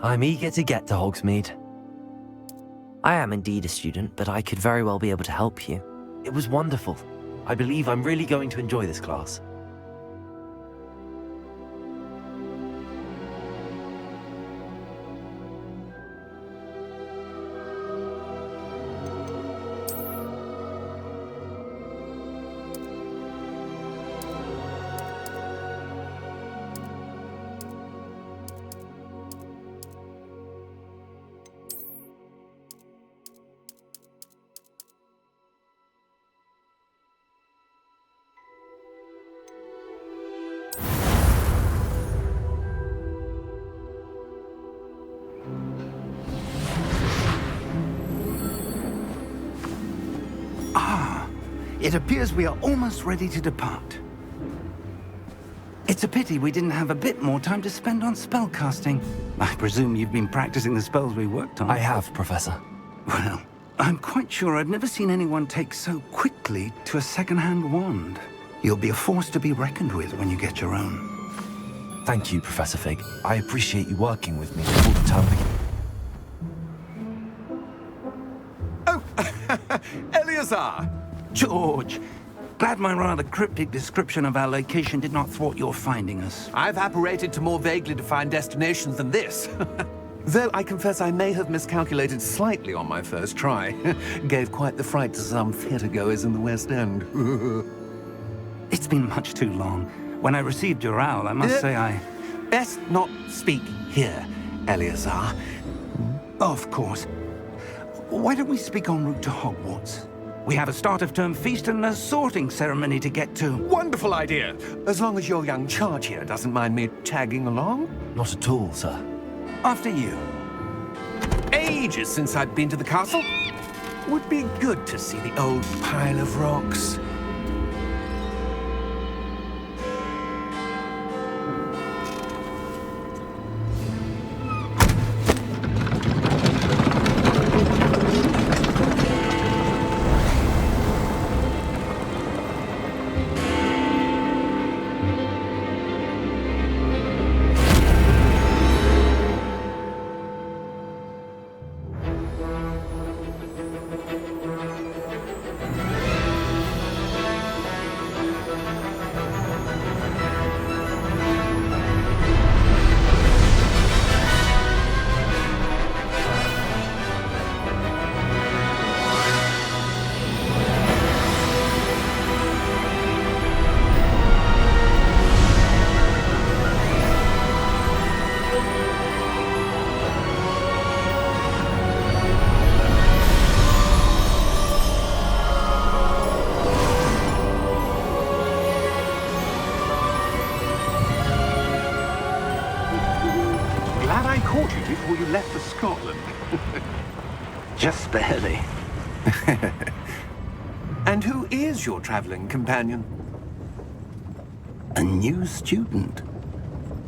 I'm eager to get to Hogsmeade. I am indeed a student, but I could very well be able to help you. It was wonderful. I believe I'm really going to enjoy this class. It appears we are almost ready to depart. It's a pity we didn't have a bit more time to spend on spellcasting. I presume you've been practicing the spells we worked on. I have, Professor. Well, I'm quite sure I've never seen anyone take so quickly to a second-hand wand. You'll be a force to be reckoned with when you get your own. Thank you, Professor Fig. I appreciate you working with me all the time. Oh, Eleazar! George, glad my rather cryptic description of our location did not thwart your finding us. I've apparated to more vaguely defined destinations than this. Though I confess I may have miscalculated slightly on my first try. Gave quite the fright to some theatregoers in the West End. It's been much too long. When I received your owl, I must say I... Best not speak here, Eleazar. Of course. Why don't we speak en route to Hogwarts? We have a start-of-term feast and a sorting ceremony to get to. Wonderful idea! As long as your young charge here doesn't mind me tagging along. Not at all, sir. After you. Ages since I've been to the castle. Would be good to see the old pile of rocks. Before you left for Scotland. Just barely. And who is your traveling companion? A new student.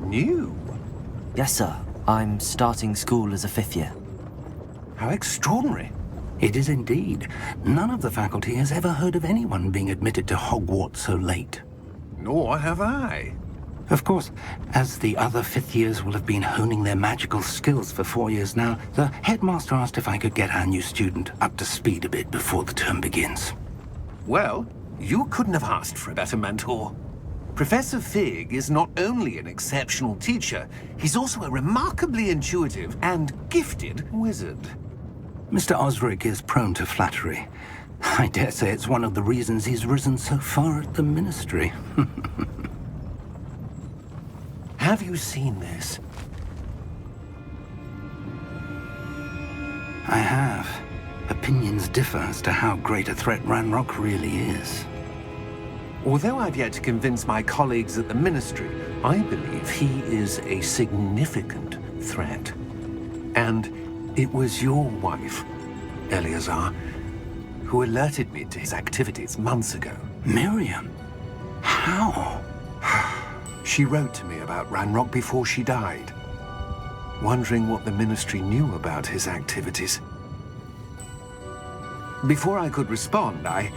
New? Yes, sir. I'm starting school as a 5th year. How extraordinary. It is indeed. None of the faculty has ever heard of anyone being admitted to Hogwarts so late. Nor have I. Of course, as the other 5th years will have been honing their magical skills for 4 years now, the headmaster asked if I could get our new student up to speed a bit before the term begins. Well, you couldn't have asked for a better mentor. Professor Fig is not only an exceptional teacher, he's also a remarkably intuitive and gifted wizard. Mr. Osric is prone to flattery. I dare say it's one of the reasons he's risen so far at the Ministry. Have you seen this? I have. Opinions differ as to how great a threat Ranrock really is. Although I've yet to convince my colleagues at the Ministry, I believe he is a significant threat. And it was your wife, Eleazar, who alerted me to his activities months ago. Miriam? How? She wrote to me about Ranrock before she died, wondering what the Ministry knew about his activities. Before I could respond, I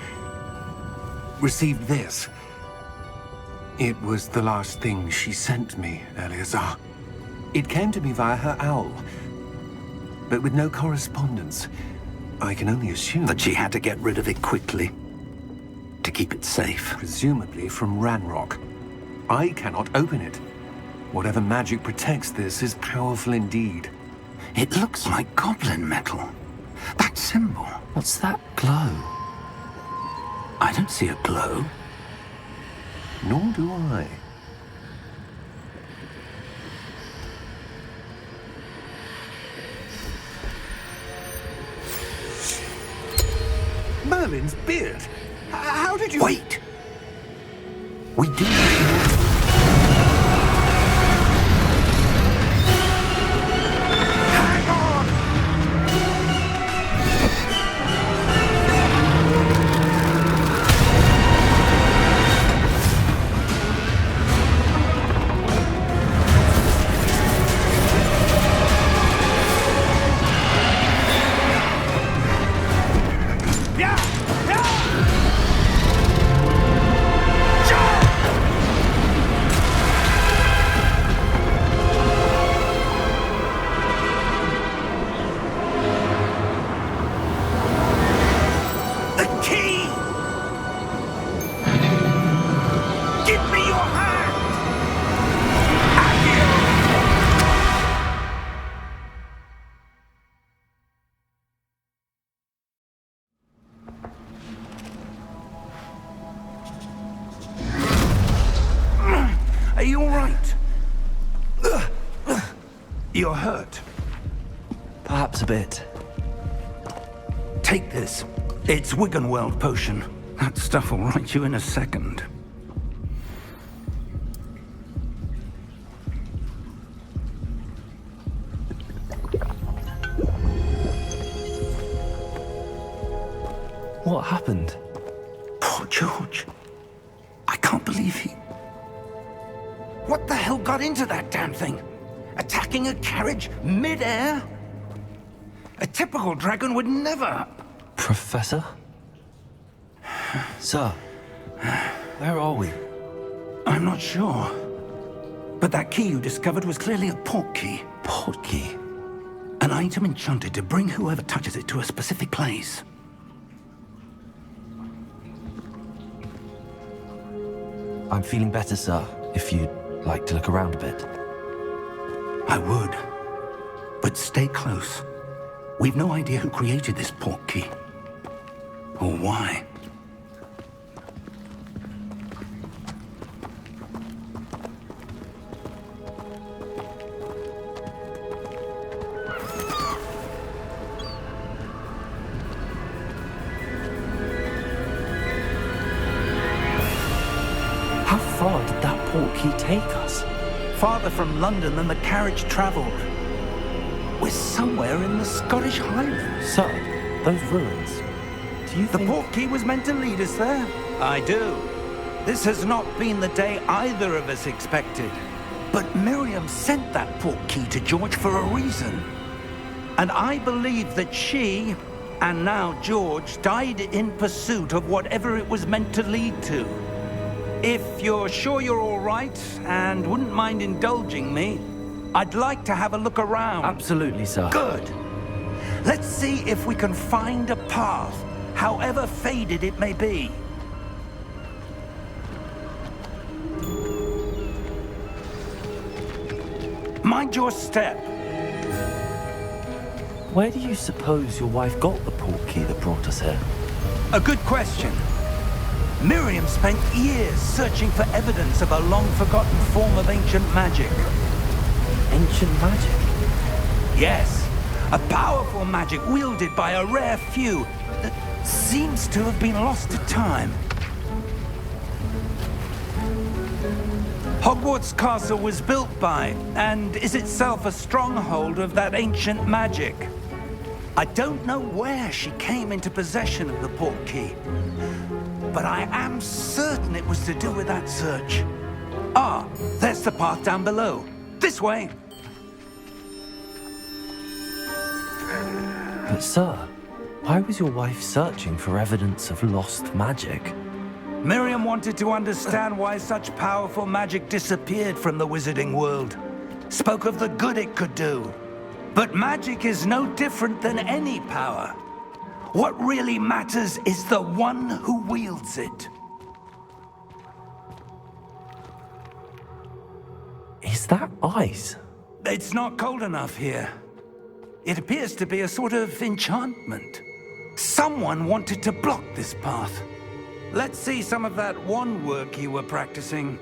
received this. It was the last thing she sent me, Eleazar. It came to me via her owl, but with no correspondence. I can only assume That she had to get rid of it quickly to keep it safe. presumably from Ranrock. I cannot open it. Whatever magic protects this is powerful indeed. It looks like goblin metal. That symbol. What's that glow? I don't see a glow. Nor do I. Merlin's beard! How did you... Wait! We do... Hang on! Yeah! Yeah! The key! Give me your hand! Are you all right? You're hurt. Perhaps a bit. Take this. It's Wiggenweld potion. That stuff will right you in a second. What happened? Poor George. I can't believe he... What the hell got into that damn thing? Attacking a carriage mid-air? A typical dragon would never... Professor? Sir, where are we? I'm not sure. But that key you discovered was clearly a port key. Port key? An item enchanted to bring whoever touches it to a specific place. I'm feeling better, sir, if you'd like to look around a bit. I would. But stay close. We've no idea who created this port key. Or why. How far did that port key take us? Farther from London than the carriage travelled. We're somewhere in the Scottish Highlands. Sir, those ruins. Do you The think... port key was meant to lead us there? I do. This has not been the day either of us expected. But Miriam sent that port key to George for a reason. And I believe that she, and now George, died in pursuit of whatever it was meant to lead to. If you're sure you're all right and wouldn't mind indulging me, I'd like to have a look around. Absolutely, sir. Good. Let's see if we can find a path, however faded it may be. Mind your step. Where do you suppose your wife got the port key that brought us here? A good question. Miriam spent years searching for evidence of a long-forgotten form of ancient magic. Ancient magic? Yes, a powerful magic wielded by a rare few that seems to have been lost to time. Hogwarts Castle was built by, and is itself a stronghold of that ancient magic. I don't know where she came into possession of the port key, but I am certain it was to do with that search. Ah, there's the path down below. This way. But sir, why was your wife searching for evidence of lost magic? Miriam wanted to understand why such powerful magic disappeared from the wizarding world. spoke of the good it could do. But magic is no different than any power. What really matters is the one who wields it. Is that ice? It's not cold enough here. It appears to be a sort of enchantment. Someone wanted to block this path. Let's see some of that wand work you were practicing.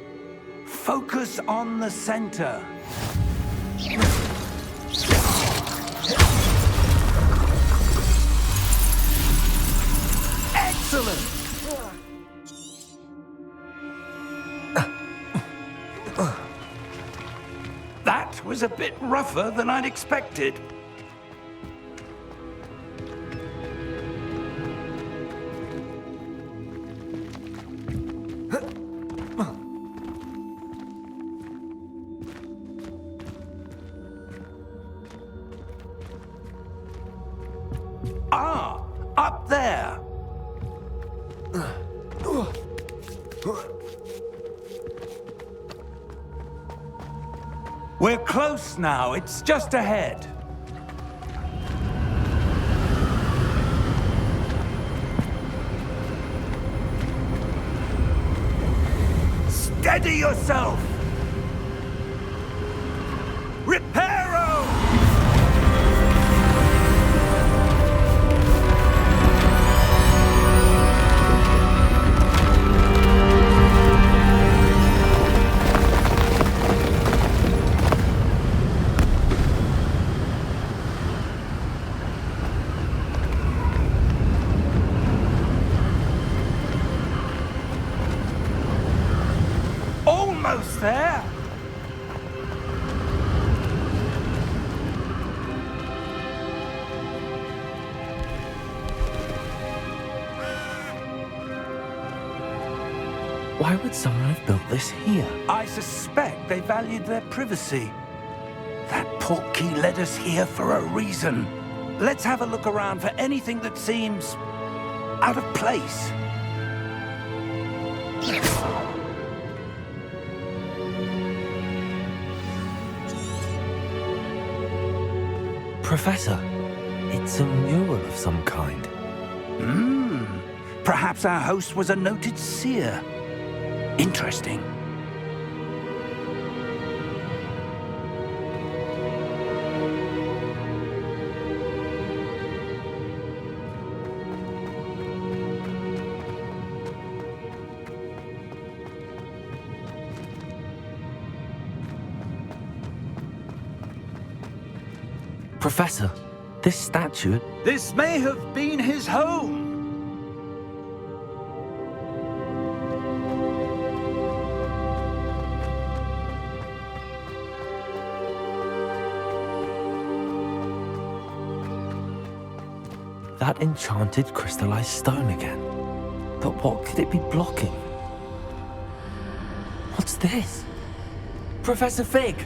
Focus on the center. Excellent! That was a bit rougher than I'd expected. Ah, up there. We're close now. It's just ahead. Steady yourself. Reparo! Almost there. Why would someone have built this here? I suspect they valued their privacy. That portkey led us here for a reason. Let's have a look around for anything that seems out of place. Professor, it's a mural of some kind. Perhaps our host was a noted seer. Interesting. Professor, this statue... This may have been his home. That enchanted crystallized stone again. But what could it be blocking? What's this? Professor Fig!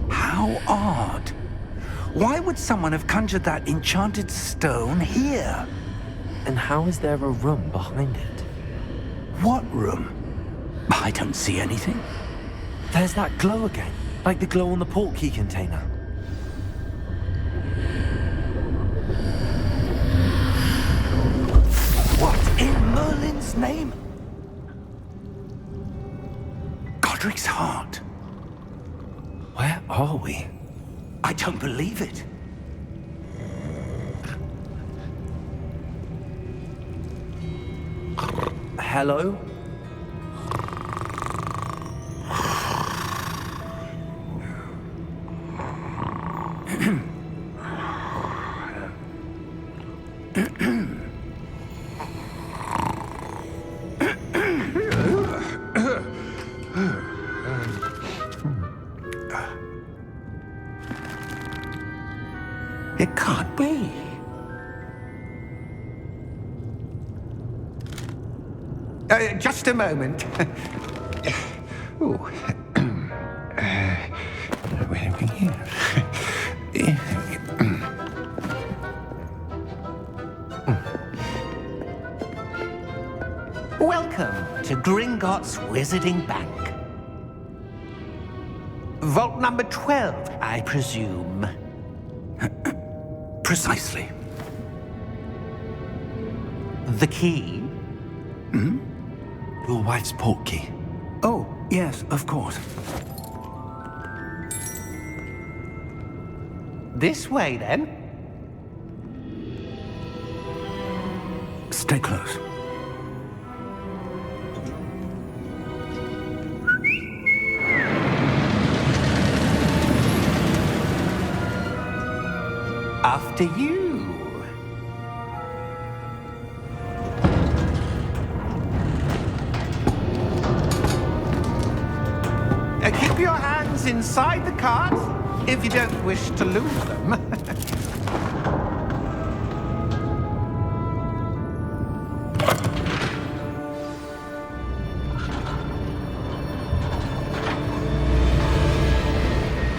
How odd. Why would someone have conjured that enchanted stone here? And how is there a room behind it? What room? I don't see anything. There's that glow again, like the glow on the portkey container. What in Merlin's name? Godric's heart. Where are we? I don't believe it. Hello? It can't be. Just a moment. Ooh. Where are we here? Welcome to Gringotts Wizarding Bank. Vault number 12, I presume. Precisely. The key? Your wife's portkey. Oh, yes, of course. This way, then. Stay close. After you. Keep your hands inside the cart if you don't wish to lose them.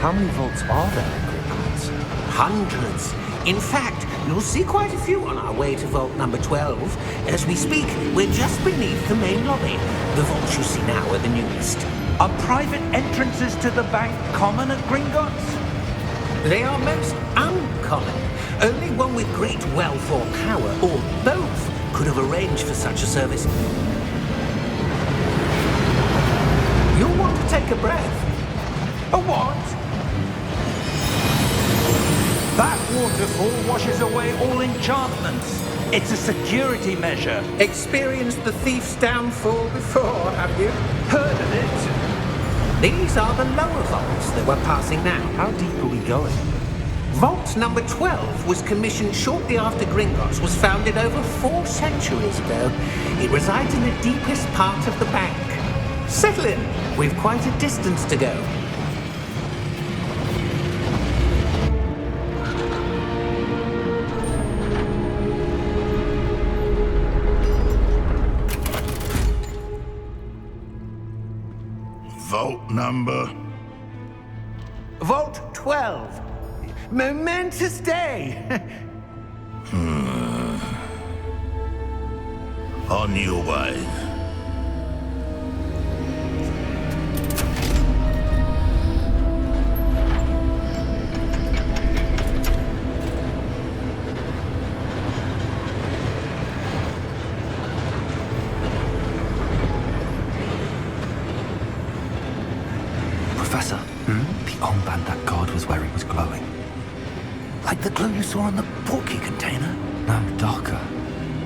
How many vaults are there in Gringotts? Hundreds. In fact, you'll see quite a few on our way to vault number 12. As we speak, we're just beneath the main lobby. The vaults you see now are the newest. Are private entrances to the bank common at Gringotts? They are most uncommon. Only one with great wealth or power, or both, could have arranged for such a service. You'll want to take a breath. A what? That waterfall washes away all enchantments. It's a security measure. Experienced the thief's downfall before, have you? Heard of it? These are the lower vaults that we're passing now. How deep are we going? Vault number 12 was commissioned shortly after Gringotts was founded over 4 centuries ago. It resides in the deepest part of the bank. Settle in. We've quite a distance to go. Vault number? Vault 12. Momentous day. On your way. Professor, the armband that guard was wearing was glowing. Like the glow you saw on the portkey container? No, darker.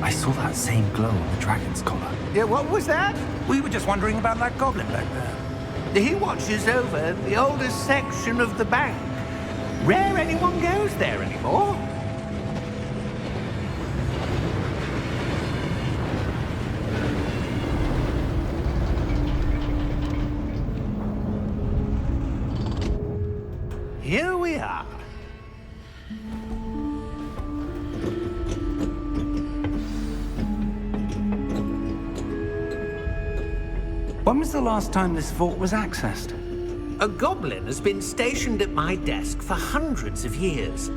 I saw that same glow on the dragon's collar. Yeah, what was that? We were just wondering about that goblin back there. He watches over the oldest section of the bank. Rare anyone goes there anymore. Here we are. When was the last time this vault was accessed? A goblin has been stationed at my desk for hundreds of years.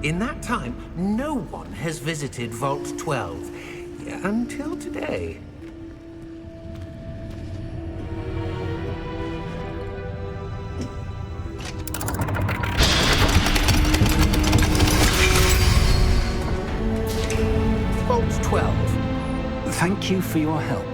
In that time, no one has visited Vault 12 until today. Vault 12. Thank you for your help.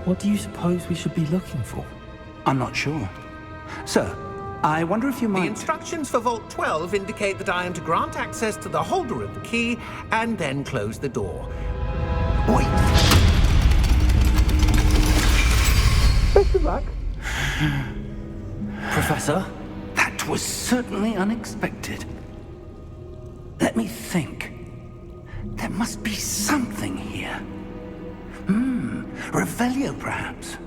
What do you suppose we should be looking for? I'm not sure. Sir, I wonder if you The might... instructions for Vault 12 indicate that I am to grant access to the holder of the key and then close the door. Wait. Best of luck. Professor? That was certainly unexpected. Let me think. There must be something here. Revelio, perhaps.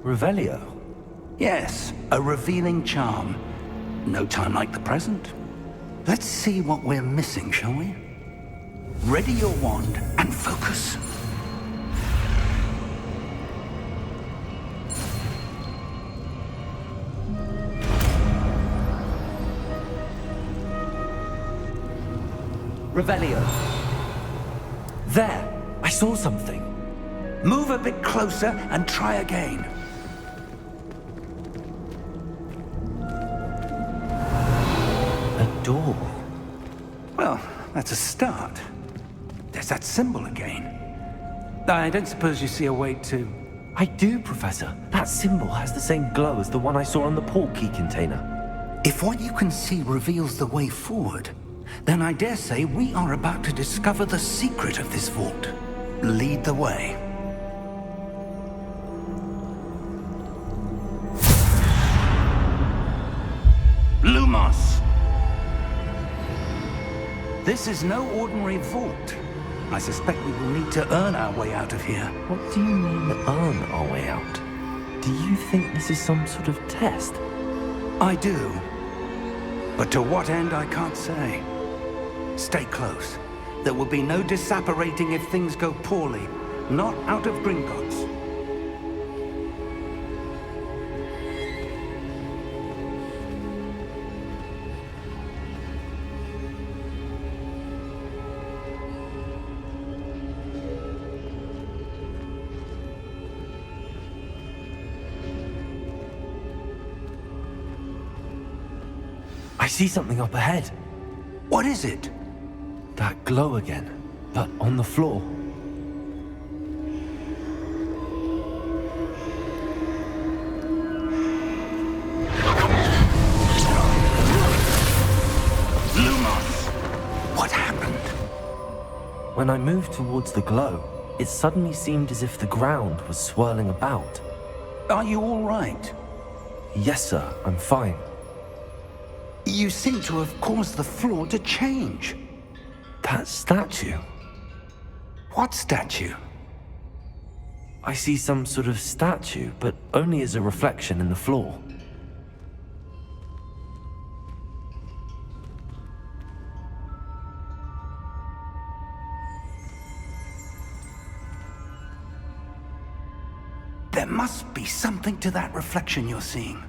Revelio? Yes, a revealing charm. No time like the present. Let's see what we're missing, shall we? Ready your wand and focus. Revelio. There! I saw something. Move a bit closer and try again. A door. Well, that's a start. There's that symbol again. I don't suppose you see a way to... I do, Professor. That symbol has the same glow as the one I saw on the port key container. If what you can see reveals the way forward, then I dare say we are about to discover the secret of this vault. Lead the way. Lumos! This is no ordinary vault. I suspect we will need to earn our way out of here. What do you mean, earn our way out? Do you think this is some sort of test? I do. But to what end, I can't say. Stay close. There will be no disapparating if things go poorly. Not out of Gringotts. I see something up ahead. What is it? That glow again, but on the floor. Lumos! What happened? When I moved towards the glow, it suddenly seemed as if the ground was swirling about. Are you all right? Yes, sir, I'm fine. You seem to have caused the floor to change. That statue. What statue? I see some sort of statue, but only as a reflection in the floor. There must be something to that reflection you're seeing.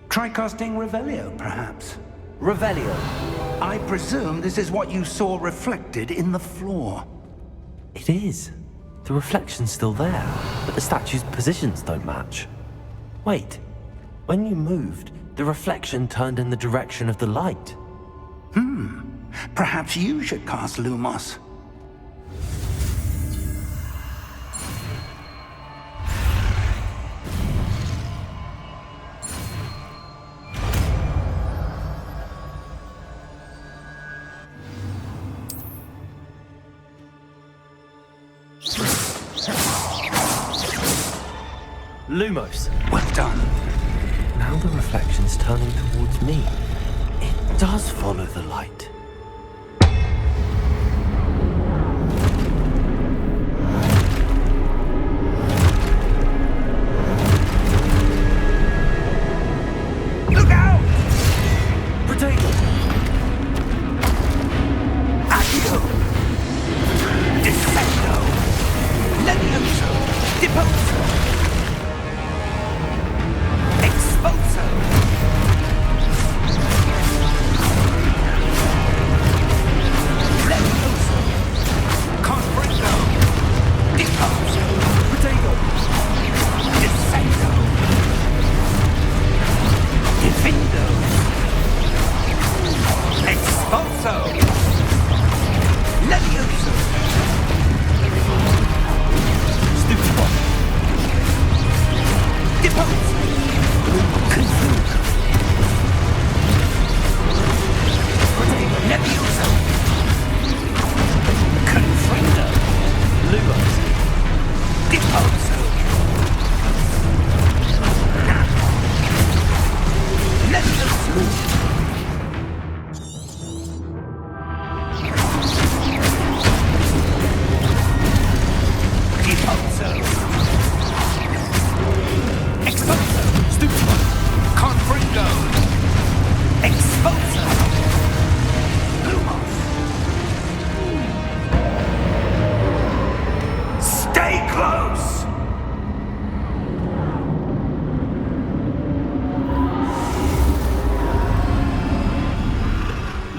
Try casting Revelio, perhaps. Revelio. I presume this is what you saw reflected in the floor. It is. The reflection's still there, but the statue's positions don't match. Wait. When you moved, the reflection turned in the direction of the light. Perhaps you should cast Lumos. Lumos. Well done. Now the reflection's turning towards me. It does follow the light. Look out! Potato! Accio! Descendo! Levioso! Deposo! Exposo! Levioso! Confringo! Deposo! Potato! Descendo! Defendo!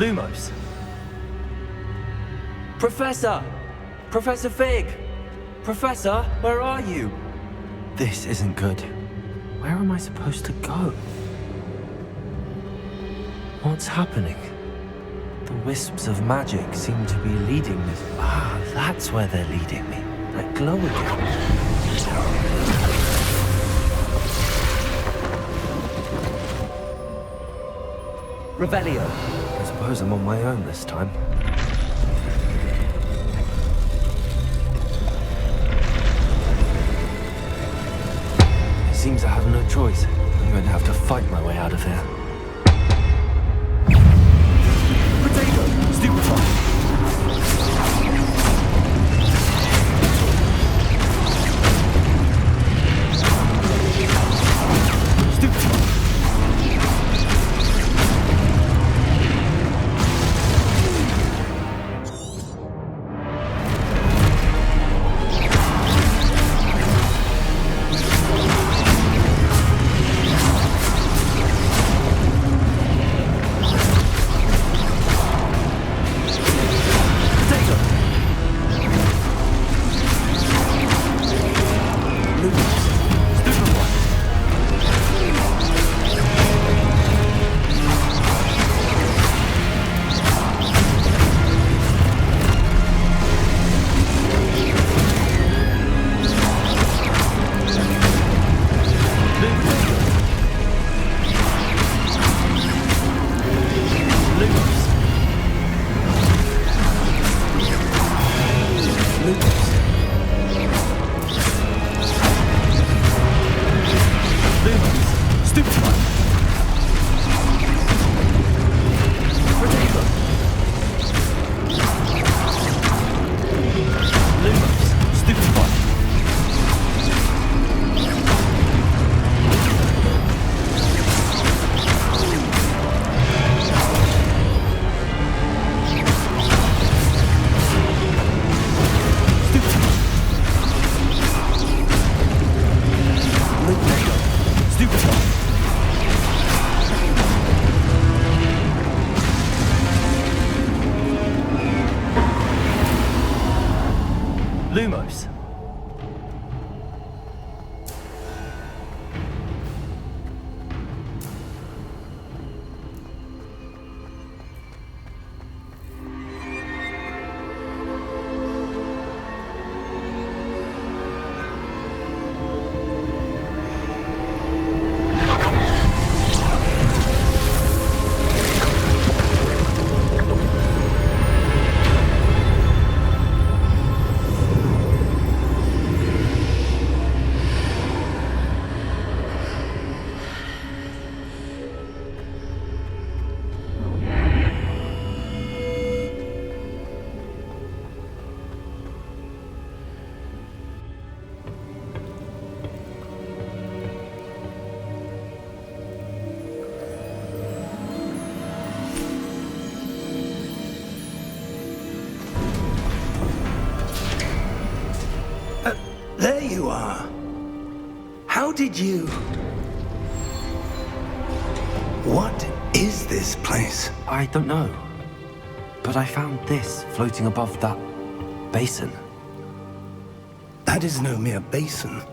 Lumos. Professor! Professor Fig! Professor, where are you? This isn't good. Where am I supposed to go? What's happening? The wisps of magic seem to be leading me. Ah, that's where they're leading me. That glow again. Revelio. I suppose I'm on my own this time. It seems I have no choice. I'm going to have to fight my way out of here. Potato! Stupefy! Lumos. There you are. How did you... What is this place? I don't know. But I found this floating above that basin. That is no mere basin.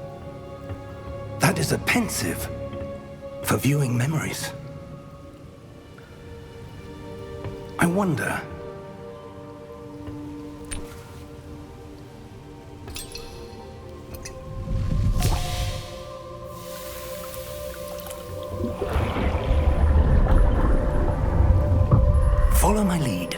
That is a pensive for viewing memories. I wonder... Follow my lead.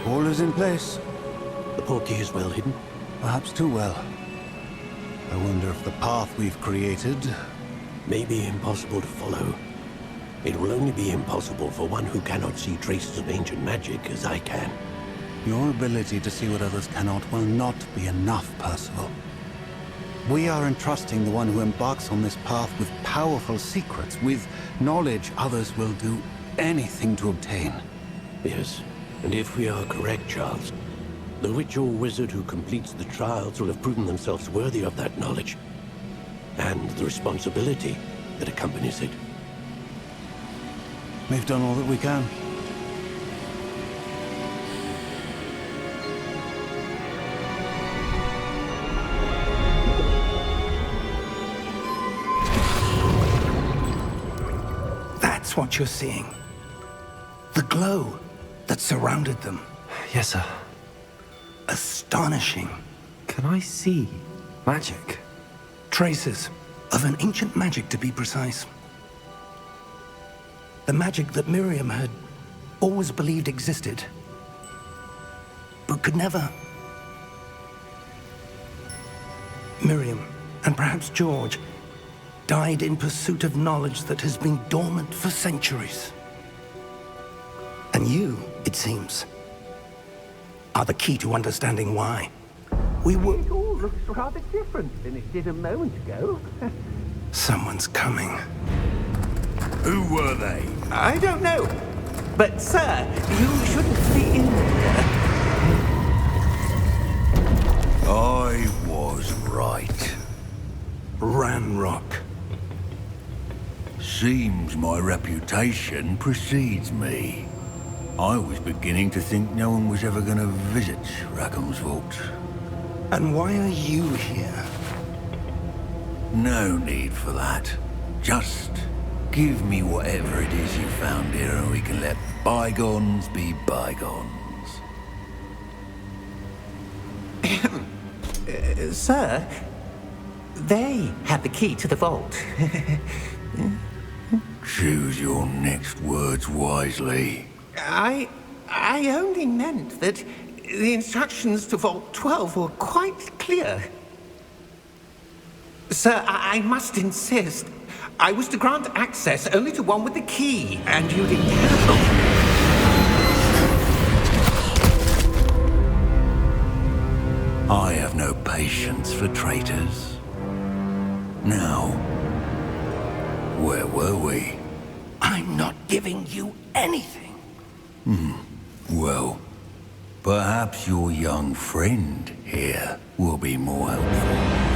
All is in place. The portkey is well hidden. Perhaps too well. I wonder if the path we've created... May be impossible to follow. It will only be impossible for one who cannot see traces of ancient magic as I can. Your ability to see what others cannot will not be enough, Percival. We are entrusting the one who embarks on this path with powerful secrets, with knowledge others will do anything to obtain. Yes, and if we are correct, Charles, the witch or wizard who completes the trials will have proven themselves worthy of that knowledge, and the responsibility that accompanies it. We've done all that we can. That's what you're seeing. The glow that surrounded them. Yes, sir. Astonishing. Can I see magic? Traces of an ancient magic, to be precise. The magic that Miriam had always believed existed, but could never. Miriam, and perhaps George, died in pursuit of knowledge that has been dormant for centuries. And you, it seems, are the key to understanding why. We were... It all looks rather different than it did a moment ago. Someone's coming. Who were they? I don't know. But, sir, you shouldn't be in there. I was right. Ranrock. Seems my reputation precedes me. I was beginning to think no one was ever going to visit Rackham's vault. And why are you here? No need for that. Just give me whatever it is you found here and we can let bygones be bygones. Sir, they had the key to the vault. Choose your next words wisely. I only meant that the instructions to Vault 12 were quite clear. Sir, I must insist. I was to grant access only to one with the key, and you didn't have I have no patience for traitors. Now, where were we? I'm not giving you anything. Well, perhaps your young friend here will be more helpful.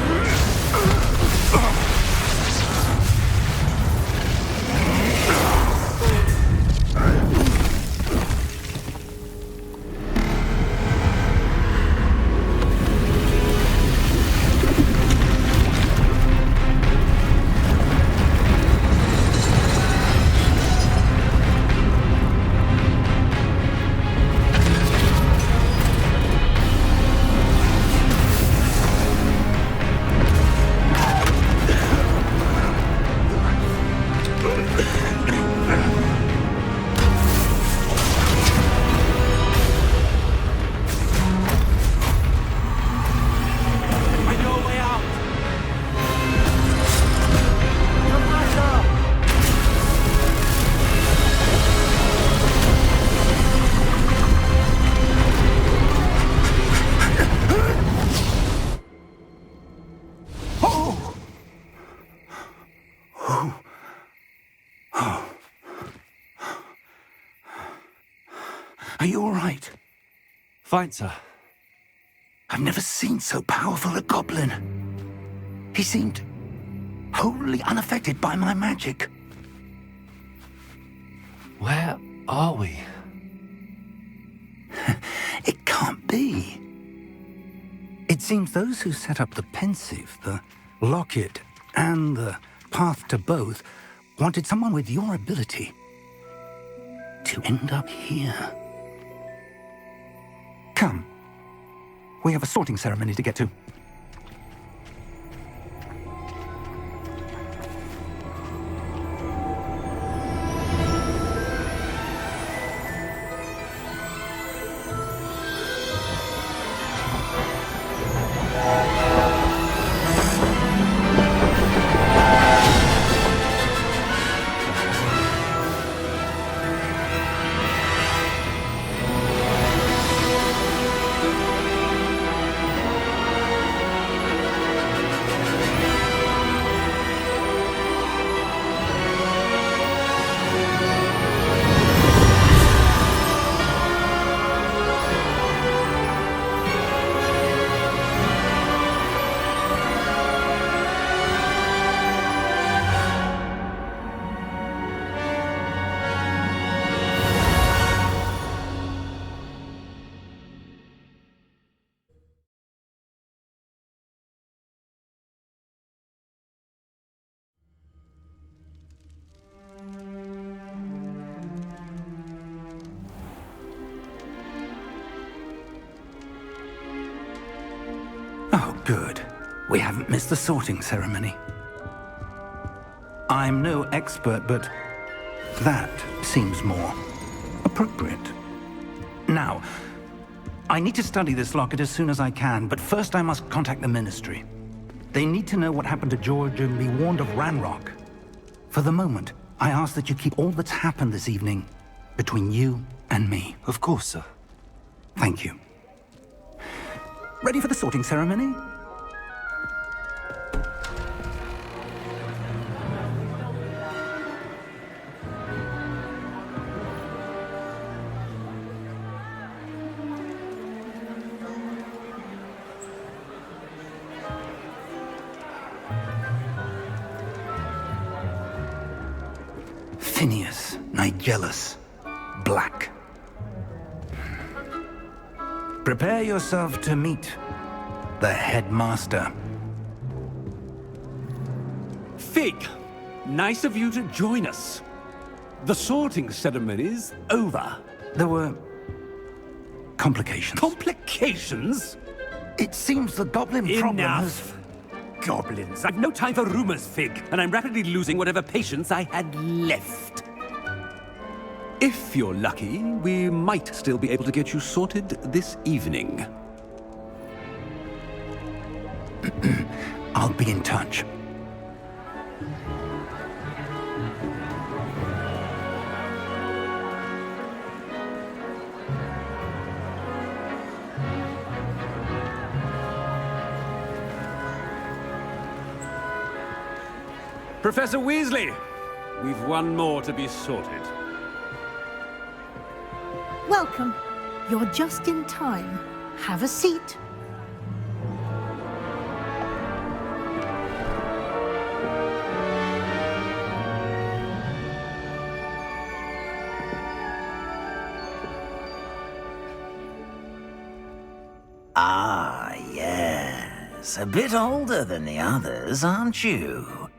Are you all right? Fine, sir. I've never seen so powerful a goblin. He seemed wholly unaffected by my magic. Where are we? It can't be. It seems those who set up the pensive, the locket, and the path to both wanted someone with your ability to end up here. Come. We have a sorting ceremony to get to. Good. We haven't missed the sorting ceremony. I'm no expert, but that seems more appropriate. Now, I need to study this locket as soon as I can, but first I must contact the Ministry. They need to know what happened to George and be warned of Ranrock. For the moment, I ask that you keep all that's happened this evening between you and me. Of course, sir. Thank you. Ready for the sorting ceremony? Phineas, Nigellus, Black. Prepare yourself to meet the headmaster. Fig, nice of you to join us. The sorting ceremony's over. There were complications. Complications? It seems the goblin problem has... Enough. Goblins. I've no time for rumors, Fig, and I'm rapidly losing whatever patience I had left. If you're lucky, we might still be able to get you sorted this evening. I'll be in touch. Professor Weasley, we've one more to be sorted. Welcome. You're just in time. Have a seat. Ah, yes. A bit older than the others, aren't you?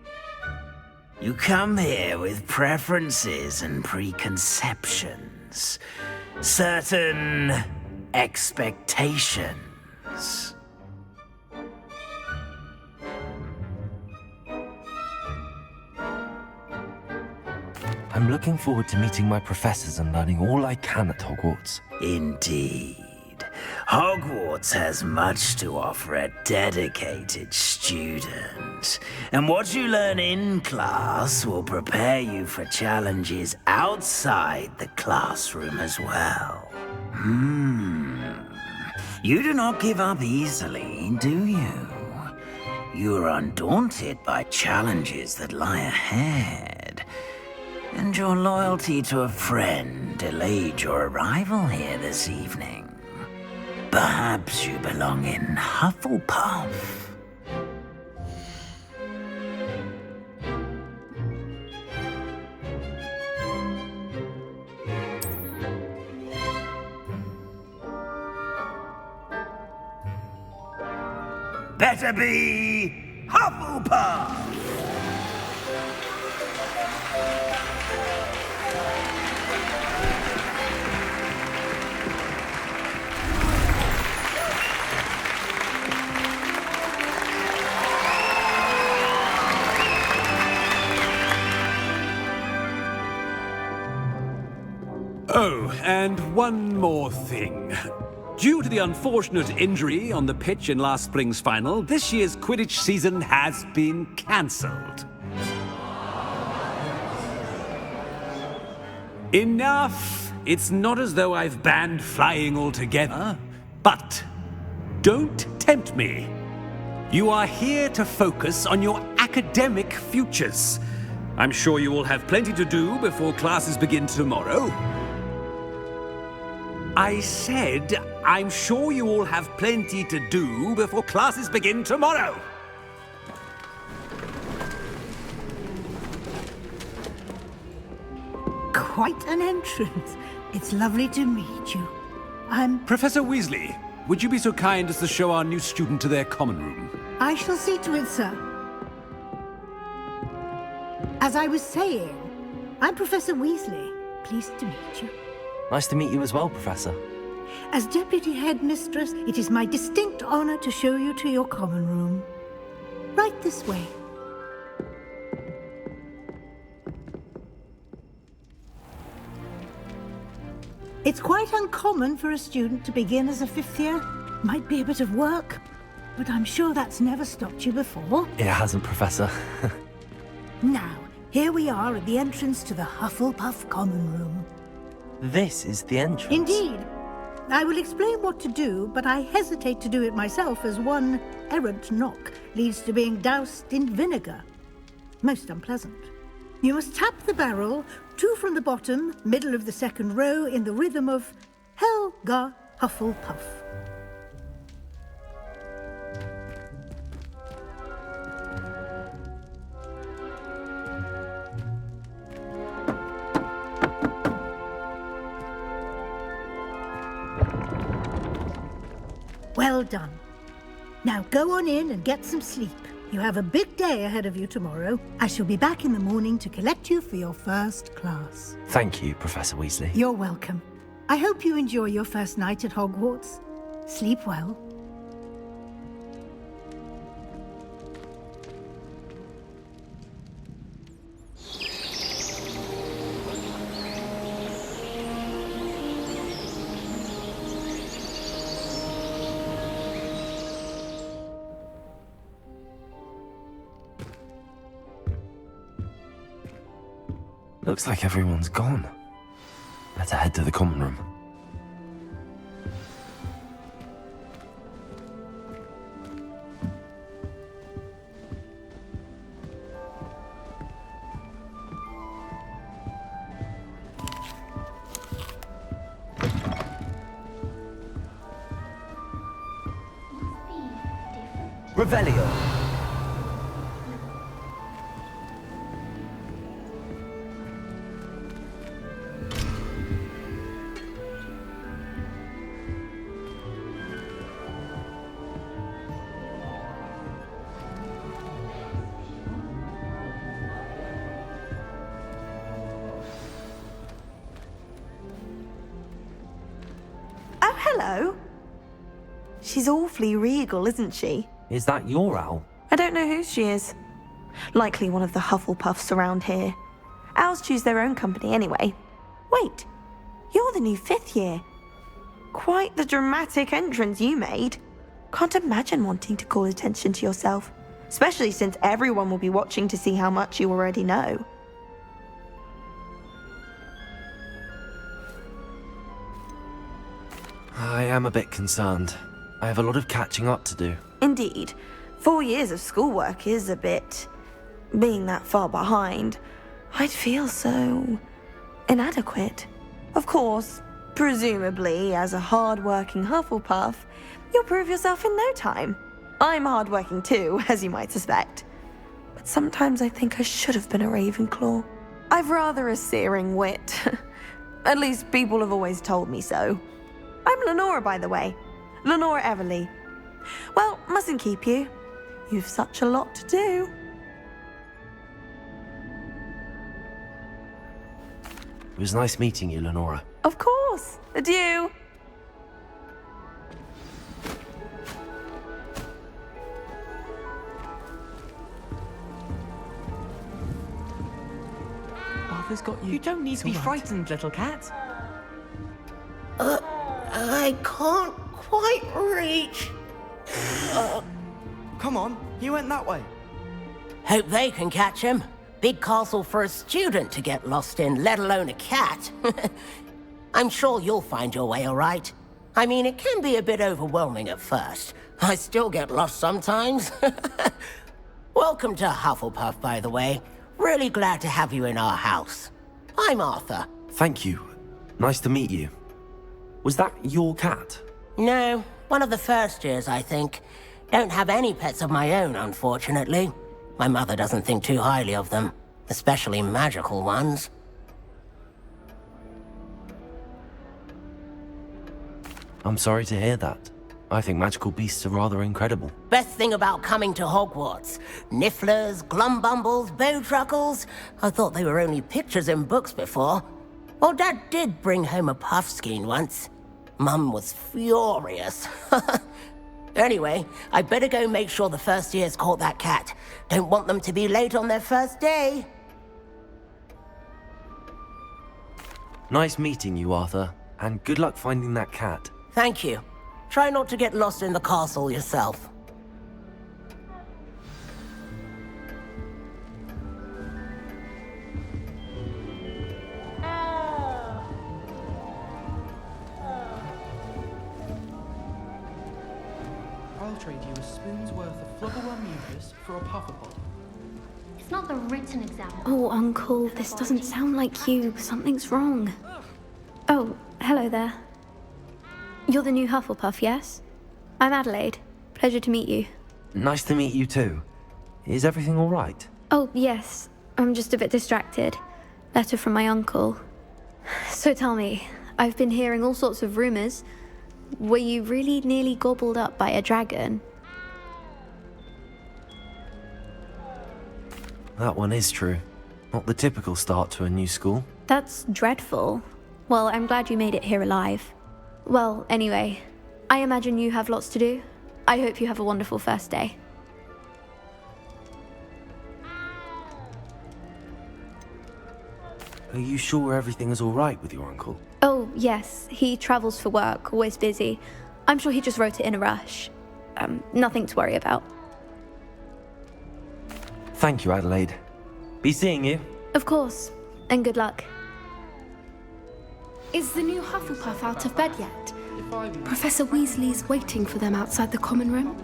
You come here with preferences and preconceptions. Certain expectations. I'm looking forward to meeting my professors and learning all I can at Hogwarts. Indeed. Hogwarts has much to offer a dedicated student. And what you learn in class will prepare you for challenges outside the classroom as well. You do not give up easily, do you? You are undaunted by challenges that lie ahead. And your loyalty to a friend delayed your arrival here this evening. Perhaps you belong in Hufflepuff. Better be Hufflepuff! Oh, and one more thing. Due to the unfortunate injury on the pitch in last spring's final, this year's Quidditch season has been cancelled. Enough! It's not as though I've banned flying altogether, but don't tempt me. You are here to focus on your academic futures. I'm sure you will have plenty to do before classes begin tomorrow. I said, I'm sure you all have plenty to do before classes begin tomorrow. Quite an entrance. It's lovely to meet you. Professor Weasley, would you be so kind as to show our new student to their common room? I shall see to it, sir. As I was saying, I'm Professor Weasley. Pleased to meet you. Nice to meet you as well, Professor. As Deputy Headmistress, it is my distinct honor to show you to your common room. Right this way. It's quite uncommon for a student to begin as a fifth year. Might be a bit of work, but I'm sure that's never stopped you before. It hasn't, Professor. Now, here we are at the entrance to the Hufflepuff Common Room. This is the entrance. Indeed. I will explain what to do, but I hesitate to do it myself as one errant knock leads to being doused in vinegar. Most unpleasant. You must tap the barrel, 2 from the bottom, middle of the second row, in the rhythm of Helga Hufflepuff. Well done. Now go on in and get some sleep. You have a big day ahead of you tomorrow. I shall be back in the morning to collect you for your first class. Thank you, Professor Weasley. You're welcome. I hope you enjoy your first night at Hogwarts. Sleep well. Looks like everyone's gone. Better head to the common room. Revelio. Hello. She's awfully regal, isn't she? Is that your owl? I don't know who she is. Likely one of the Hufflepuffs around here. Owls choose their own company anyway. Wait, you're the new 5th year. Quite the dramatic entrance you made. Can't imagine wanting to call attention to yourself, especially since everyone will be watching to see how much you already know. I am a bit concerned. I have a lot of catching up to do. Indeed. 4 years of schoolwork is a bit... being that far behind, I'd feel so... inadequate. Of course, presumably, as a hard-working Hufflepuff, you'll prove yourself in no time. I'm hard-working too, as you might suspect. But sometimes I think I should have been a Ravenclaw. I've rather a searing wit. At least people have always told me so. I'm Lenora, by the way. Lenora Everly. Well, mustn't keep you. You've such a lot to do. It was nice meeting you, Lenora. Of course. Adieu. Arthur's got you. You don't need to be frightened, little cat. I can't quite reach. Come on, you went that way. Hope they can catch him. Big castle for a student to get lost in, let alone a cat. I'm sure you'll find your way all right. I mean, it can be a bit overwhelming at first. I still get lost sometimes. Welcome to Hufflepuff, by the way. Really glad to have you in our house. I'm Arthur. Thank you. Nice to meet you. Was that your cat? No, one of the first years, I think. Don't have any pets of my own, unfortunately. My mother doesn't think too highly of them, especially magical ones. I'm sorry to hear that. I think magical beasts are rather incredible. Best thing about coming to Hogwarts. Nifflers, glumbumbles, bowtruckles. I thought they were only pictures in books before. Well, Dad did bring home a puffskein once. Mum was furious. Anyway, I better go make sure the first years caught that cat. Don't want them to be late on their first day. Nice meeting you, Arthur, and good luck finding that cat. Thank you. Try not to get lost in the castle yourself. I'll trade you a spoon's worth of flubberworm mucus for a pufferpod. It's not the written exam. Oh, Uncle, this doesn't sound like you. Something's wrong. Oh, hello there. You're the new Hufflepuff, yes? I'm Adelaide. Pleasure to meet you. Nice to meet you too. Is everything all right? Oh, yes. I'm just a bit distracted. Letter from my uncle. So tell me, I've been hearing all sorts of rumors. Were you really nearly gobbled up by a dragon? That one is true. Not the typical start to a new school. That's dreadful. Well, I'm glad you made it here alive. Well, anyway, I imagine you have lots to do. I hope you have a wonderful first day. Are you sure everything is all right with your uncle? Oh, yes. He travels for work, always busy. I'm sure he just wrote it in a rush. Nothing to worry about. Thank you, Adelaide. Be seeing you. Of course. And good luck. Is the new Hufflepuff out of bed yet? Professor Weasley's waiting for them outside the common room.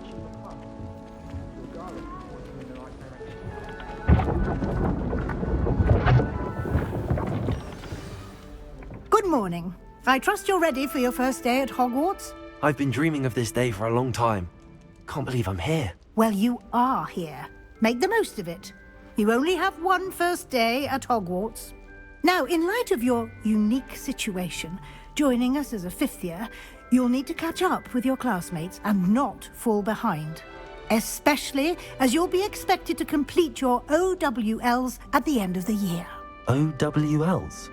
Good morning. I trust you're ready for your first day at Hogwarts? I've been dreaming of this day for a long time. Can't believe I'm here. Well, you are here. Make the most of it. You only have one first day at Hogwarts. Now, in light of your unique situation, joining us as a fifth year, you'll need to catch up with your classmates and not fall behind. Especially as you'll be expected to complete your OWLs at the end of the year. OWLs?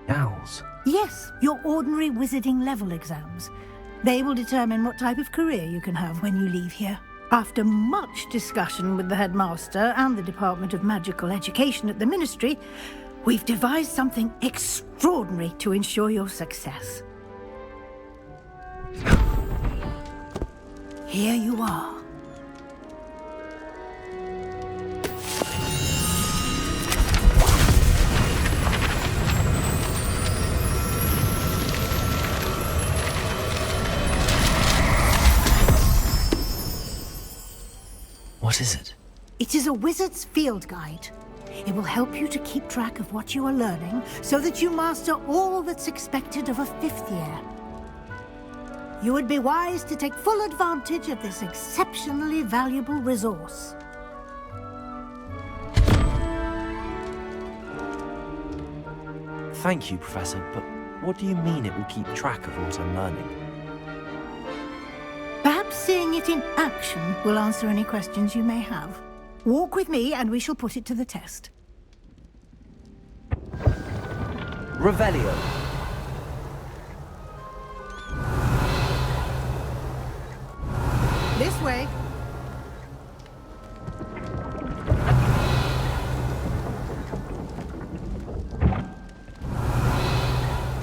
Owls? Yes, your ordinary wizarding level exams. They will determine what type of career you can have when you leave here. After much discussion with the headmaster and the Department of Magical Education at the Ministry, we've devised something extraordinary to ensure your success. Here you are. What is it? It is a wizard's field guide. It will help you to keep track of what you are learning so that you master all that's expected of a fifth year. You would be wise to take full advantage of this exceptionally valuable resource. Thank you, Professor, but what do you mean it will keep track of what I'm learning? Perhaps seeing it in action will answer any questions you may have. Walk with me and we shall put it to the test. Revelio. This way.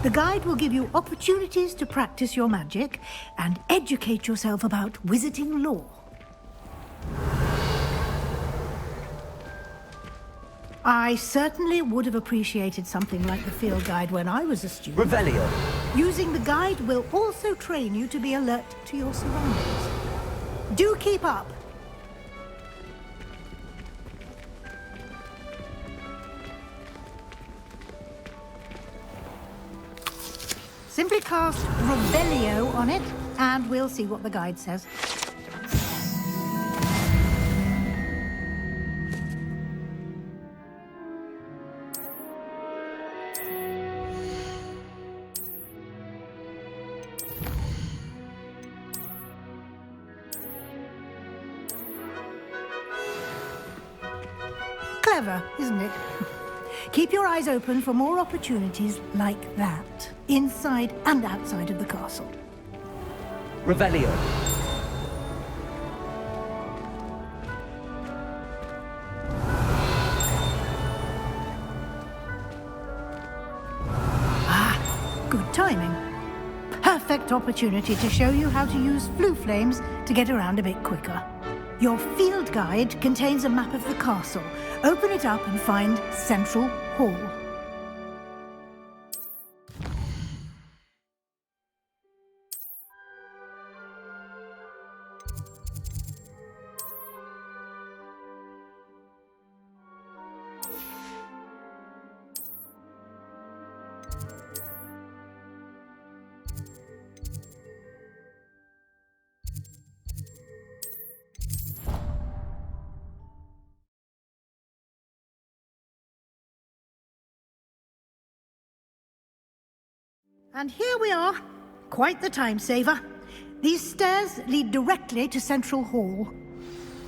The guide will give you opportunities to practice your magic and educate yourself about wizarding lore. I certainly would have appreciated something like the field guide when I was a student. Revelio. Using the guide will also train you to be alert to your surroundings. Do keep up. Simply cast Revelio on it, and we'll see what the guide says. Clever, isn't it? Keep your eyes open for more opportunities like that, inside and outside of the castle. Revelio. Good timing. Perfect opportunity to show you how to use flue flames to get around a bit quicker. Your field guide contains a map of the castle. Open it up and find Central Hall. And here we are. Quite the time saver. These stairs lead directly to Central Hall.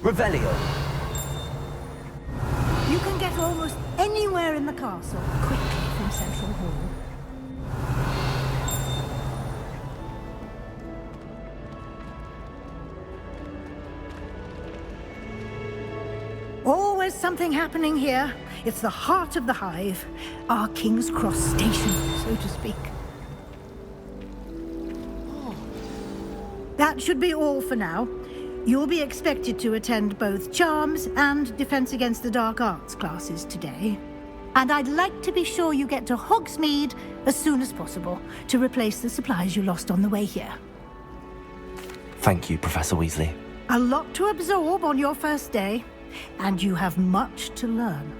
Revelio. You can get almost anywhere in the castle quickly from Central Hall. Always something happening here. It's the heart of the hive. Our King's Cross station, so to speak. That should be all for now. You'll be expected to attend both Charms and Defense Against the Dark Arts classes today. And I'd like to be sure you get to Hogsmeade as soon as possible to replace the supplies you lost on the way here. Thank you, Professor Weasley. A lot to absorb on your first day, and you have much to learn.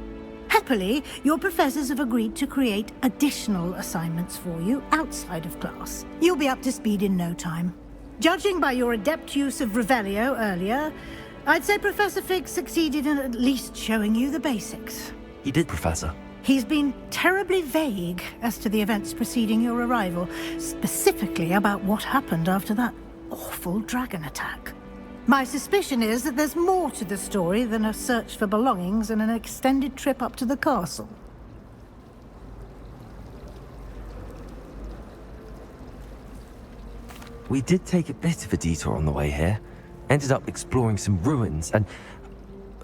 Happily, your professors have agreed to create additional assignments for you outside of class. You'll be up to speed in no time. Judging by your adept use of Revelio earlier, I'd say Professor Fig succeeded in at least showing you the basics. He did, Professor. He's been terribly vague as to the events preceding your arrival, specifically about what happened after that awful dragon attack. My suspicion is that there's more to the story than a search for belongings and an extended trip up to the castle. We did take a bit of a detour on the way here. Ended up exploring some ruins and...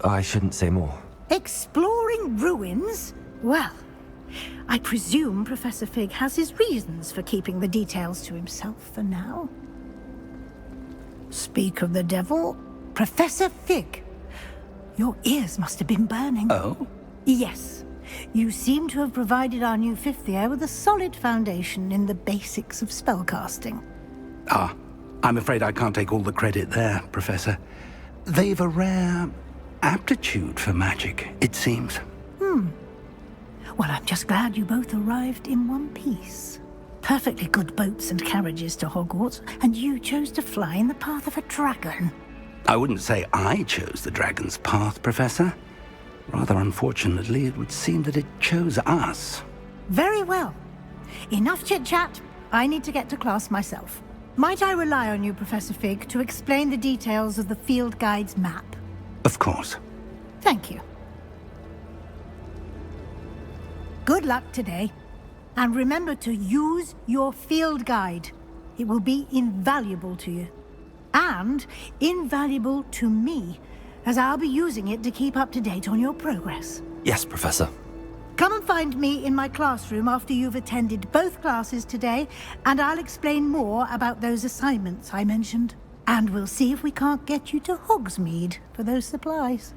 I shouldn't say more. Exploring ruins? Well, I presume Professor Fig has his reasons for keeping the details to himself for now. Speak of the devil, Professor Fig. Your ears must have been burning. Oh? Yes. You seem to have provided our new fifth year with a solid foundation in the basics of spellcasting. Ah, I'm afraid I can't take all the credit there, Professor. They've a rare aptitude for magic, it seems. Well, I'm just glad you both arrived in one piece. Perfectly good boats and carriages to Hogwarts, and you chose to fly in the path of a dragon. I wouldn't say I chose the dragon's path, Professor. Rather unfortunately, it would seem that it chose us. Very well. Enough chit-chat. I need to get to class myself. Might I rely on you, Professor Fig, to explain the details of the field guide's map? Of course. Thank you. Good luck today. And remember to use your field guide. It will be invaluable to you. And invaluable to me, as I'll be using it to keep up to date on your progress. Yes, Professor. Come and find me in my classroom after you've attended both classes today, and I'll explain more about those assignments I mentioned. And we'll see if we can't get you to Hogsmeade for those supplies.